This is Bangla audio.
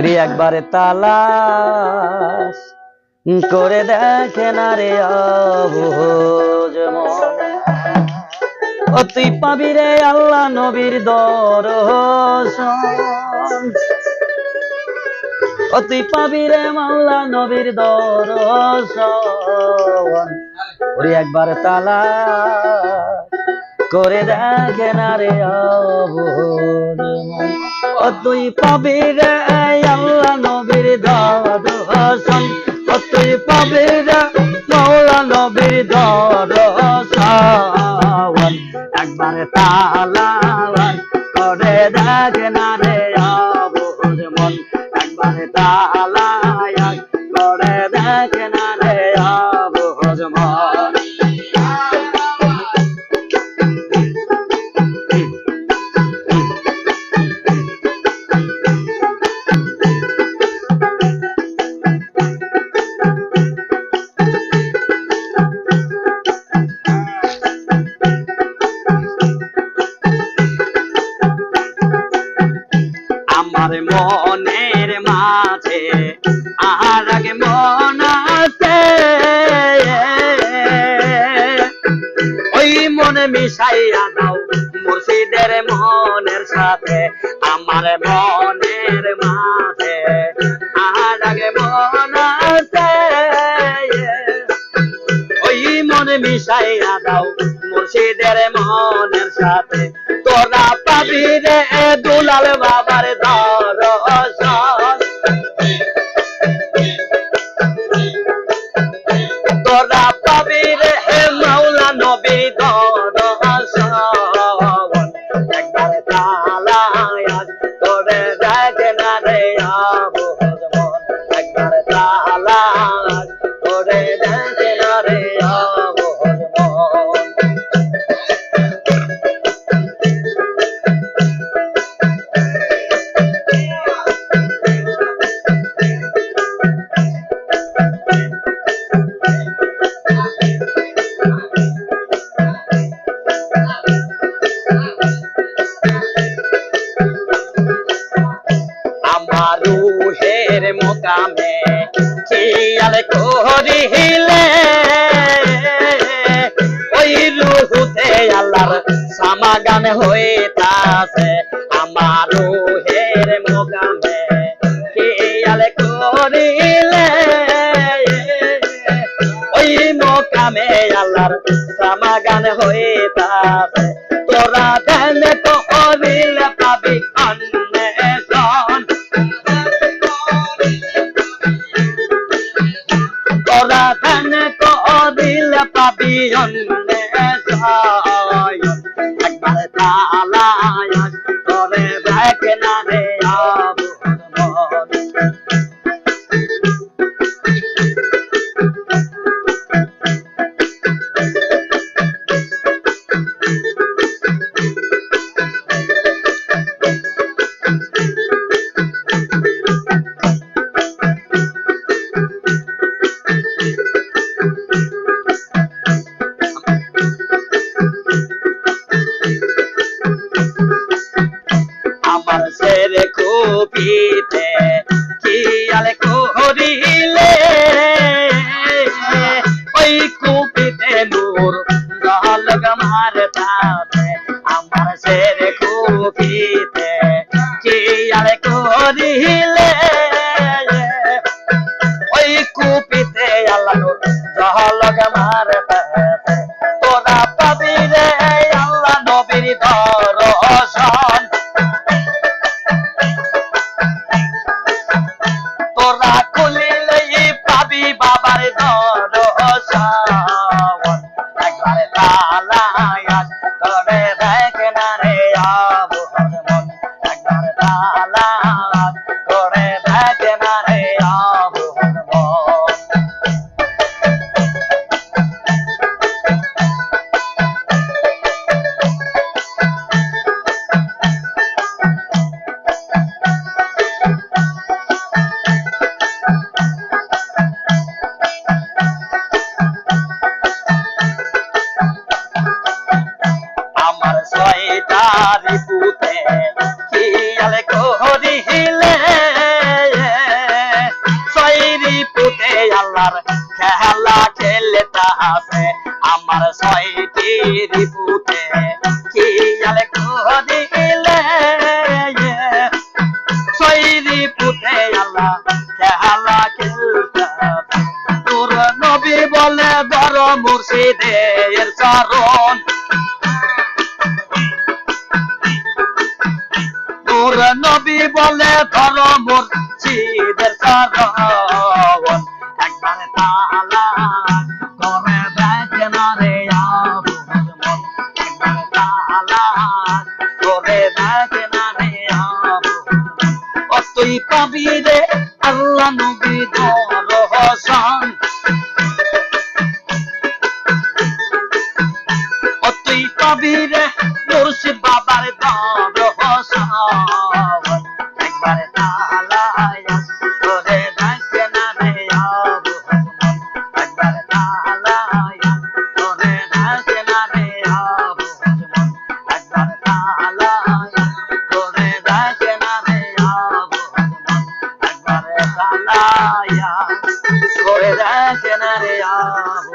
ওরে একবারে তালাশ করে দেখে না রে অবুঝ মন। ও তুই পাবি রে আল্লাহ নবীর দর্শন, ও তুই পাবি রে মাওলা নবীর দর্শন। ওরে একবার তালাশ করে দেখে না রে অবুঝ মন। ও তুই পাবি রে আল্লাহ নবীর দর্শন, ও তুই পাবি রে মাওলা নবীর দর্শন। একবারে তালাশ করে দেখে না রে অবুঝ মন, একবারে তালাশ করে দেখে না রে অবুঝ মন। আমার মনের মাঝে আর আগে মন আছে, ওই মনে মিশাইয়া দাও মুর্শিদের মনের সাথে। আমার মনের মাঝে আর আগে মন আছে, ওই মনে মিশাইয়া দাও মুর্শিদের মনের সাথে। তোরা পাবি রে দুলাল বাবার দর্শন, তোরা পাবি রে মাওলা নবী দর্শন। একবার তালাশ করে দেখে না রে অবুঝ মন, একবার তালাশ করে দেখে না রে অবুঝ মন। আমার রুহের মোকামে খেয়াল করিলে, ওই রুহুতে আল্লাহর সমাগম হইতাছে। আমার রুহের মোকামে খেয়াল করিলে, ওই মোকামে আল্লাহর সমাগম হইতাছে। তোরা ধ্যান করিলে পাবি অন্বেষণ, তোরা ধ্যান করিলে পাবি অন্বেষণ। একবার তালাশ করে দেখে না রে অবুঝ মন। আমার ছেড়ে কুপিতে খেয়াল করিলে, ওই কুপিতে নূর ঝলক মারতাছে। আমার ছেড়ে কুপিতে খেয়াল করিলে, ওই কুপিতে আল্লাহ নূর ঝলক মারতাছে। তোরা পাবি রে আল্লাহ নবীর দর্শন, বাবার খেলা খেলতাছে আমার ছয়টি রিপুতে খেয়াল করিলে ছয় রিপুতে আল্লাহ খেলা খেলতাছে তোর নবী বলে ধর মুর্শিদের চরণ তোর নবী বলে ধর মুর্শিদের চরণ একবার তালা করে দেখে না রে আবুল মন একবার তালা করে দেখে না রে আবুল মন ও তুই পাবি রে আল্লাহ নবী দরশন ও তুই পাবি রে মুর্শিদ বাবার দরশন একবার তালায়া করে দেখে না রে আবুল মন একবার তালায়া করে দেখে না রে আবুল মন একবার তালায়া করে দেখে না রে আবুল মন একবার তালায়া করে দেখে না রে আবুল